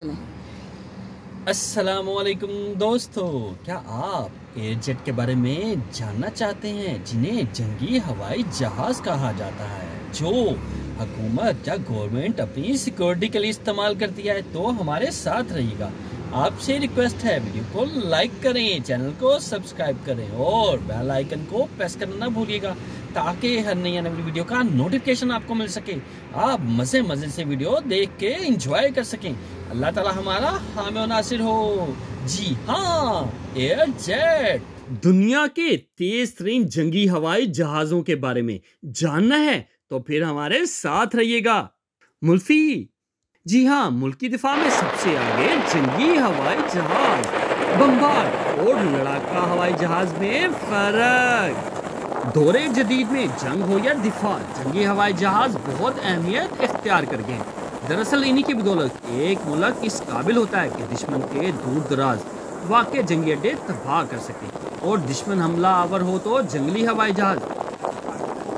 अस्सलामुअलैकुम दोस्तों, क्या आप एयरजेट के बारे में जानना चाहते हैं, जिन्हें जंगी हवाई जहाज कहा जाता है, जो हुकूमत या गवर्नमेंट अपनी सिक्योरिटी के लिए इस्तेमाल करती है? तो हमारे साथ रहिएगा। आपसे रिक्वेस्ट है, वीडियो को लाइक करें, चैनल को सब्सक्राइब करें और बेल आइकन को प्रेस करना ना भूलिएगा, ताकि हर नई आने वाली वीडियो का नोटिफिकेशन आपको मिल सके, आप मजे से वीडियो देख के एंजॉय कर सकें। अल्लाह ताला हमारा हामी और नासिर हो। जी हाँ, एयरजेट। दुनिया के तेज तरीन जंगी हवाई जहाजों के बारे में जानना है तो फिर हमारे साथ रहिएगा। मुल्फी, जी हाँ, मुल्क की दिफा में सबसे आगे जंगी हवाई जहाज, बमबार और लड़ाका हवाई जहाज में फर्क। दौरे जदीद में जंग हो या दिफा, जंगी हवाई जहाज बहुत अहमियत इख्तियार कर गए हैं। दरअसल इन्हीं की बदौलत एक मुल्क इस काबिल होता है कि दुश्मन के दूर दराज वाक़ जंगी अड्डे तबाह कर सके, और दुश्मन हमला आवर हो तो जंगली हवाई जहाज,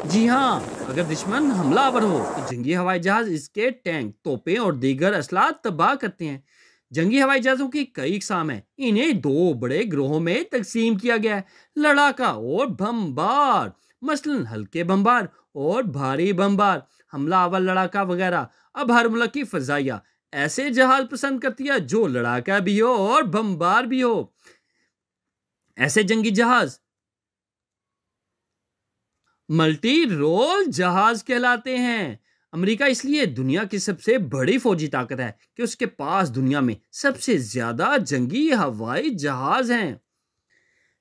जी हाँ, अगर दुश्मन हमला आवर हो तो जंगी हवाई जहाज इसके टैंक, तोपें और दीगर असला तबाह करते हैं। जंगी हवाई जहाज़ों की कई इकसाम हैं। इन्हें दो बड़े ग्रोहों में तकसीम किया गया है, लड़ाका और बमबार। मसलन हल्के बमबार और भारी बमबार, हमला आवर लड़ाका वगैरह। अब हर मुल्क की फजाइया ऐसे जहाज पसंद करती है जो लड़ाका भी हो और बमबार भी हो। ऐसे जंगी जहाज मल्टी रोल जहाज कहलाते हैं। अमेरिका इसलिए दुनिया की सबसे बड़ी फौजी ताकत है कि उसके पास दुनिया में सबसे ज्यादा जंगी हवाई जहाज हैं।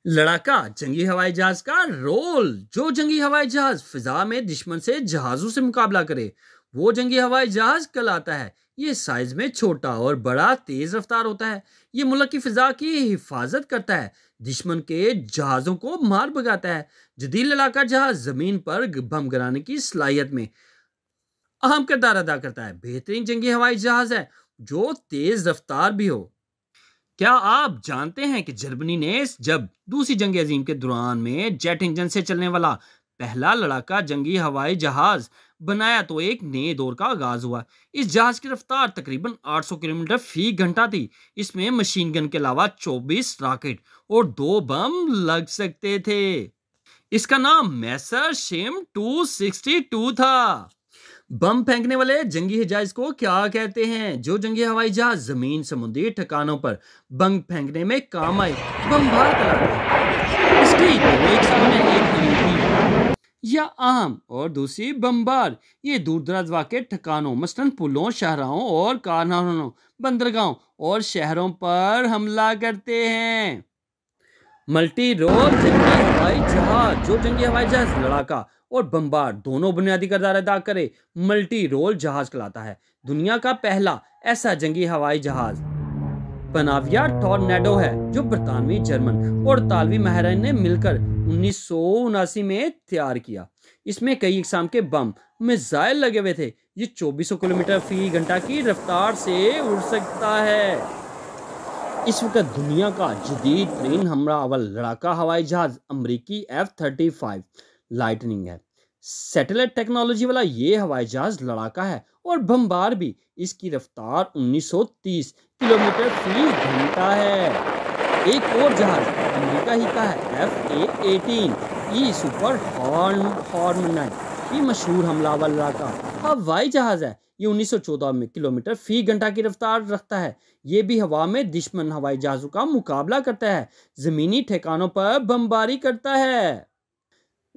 लड़ाका जंगी हवाई जहाज का रोल, जो जंगी हवाई जहाज फिजा में दुश्मन से जहाजों से मुकाबला करे, वो जंगी हवाई जहाज कहलाता है। ये साइज में छोटा और बड़ा तेज रफ्तार होता है। ये मुल्क की फिजा की हिफाजत करता है, दुश्मन के जहाजों को मार भगाता है। जदीद लड़ाका जहाज जमीन पर बम गिराने की सलाहियत में अहम किरदार अदा करता है। बेहतरीन जंगी हवाई जहाज है जो तेज रफ्तार भी हो। क्या आप जानते हैं कि जर्मनी ने जब दूसरी जंग अजीम के दौरान में जेट इंजन से चलने वाला पहला लड़ाका जंगी हवाई जहाज बनाया तो एक नए दौर का आगाज हुआ। इस जहाज की रफ्तार तकरीबन 800 किलोमीटर फी घंटा थी। इसमें मशीन गन के अलावा 24 रॉकेट और 2 बम लग सकते थे। इसका नाम मैसर शेम 262 था। बम फेंकने वाले जंगी जहाज को क्या कहते हैं? जो जंगी हवाई जहाज जमीन समुद्री ठिकानों पर बम फेंकने में काम आए, बमबार कहलाते हैं। इसकी दो इकसाम हैं, एक करीबी या आम और दूसरी बमबार। ये दूर दराज वाक़े ठिकानों, मसलन पुलों, शहरों और कारखानों, बंदरगाहों और शहरों पर हमला करते हैं। मल्टी रोल जंगी हवाई जहाज, जो जंगी हवाई जहाज लड़ाका और बमबार दोनों बुनियादी किरदार अदा करे, मल्टी रोल जहाज कहलाता है। दुनिया का पहला ऐसा जंगी हवाई जहाज पनाविया टॉर्नेडो है, जो बरतानवी, जर्मन और इतालवी माहिरीन ने मिलकर 1979 में तैयार किया। इसमें कई इकसाम के बम मिसाइल लगे हुए थे। ये 2400 किलोमीटर फी घंटा की रफ्तार से उड़ सकता है। इस वक्त दुनिया का जदीद तरीन हमला अवल लड़ाका हवाई जहाज अमरीकी F-35 लाइटनिंग है। सैटेलाइट टेक्नोलॉजी वाला ये हवाई जहाज लड़ाका है और बमबार भी। इसकी रफ्तार 1930 किलोमीटर फी घंटा है। एक और जहाज अमेरिका ही का है, F-A-18 सुपर हॉर्नेट। ये मशहूर हमलावर लड़ाका हवाई जहाज है। ये 1914 किलोमीटर फी घंटा की रफ्तार रखता है। ये भी हवा में दुश्मन हवाई जहाजों का मुकाबला करता है, जमीनी ठिकानों पर बमबारी करता है।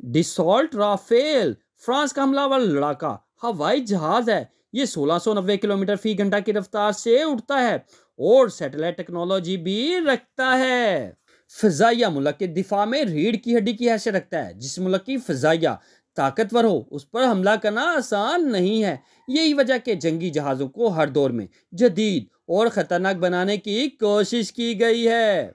डिसॉल्ट राफेल फ्रांस का हमलावर लड़ाका हवाई जहाज है। ये 1690 किलोमीटर फी घंटा की रफ्तार से उड़ता है और सैटेलाइट टेक्नोलॉजी भी रखता है। फिजाइया मुल्क के दिफा में रीढ़ की हड्डी की हैसियत रखता है। जिस मुल्क की फिजाइया ताकतवर हो, उस पर हमला करना आसान नहीं है। यही वजह के जंगी जहाज़ों को हर दौर में जदीद और ख़तरनाक बनाने की कोशिश की गई है।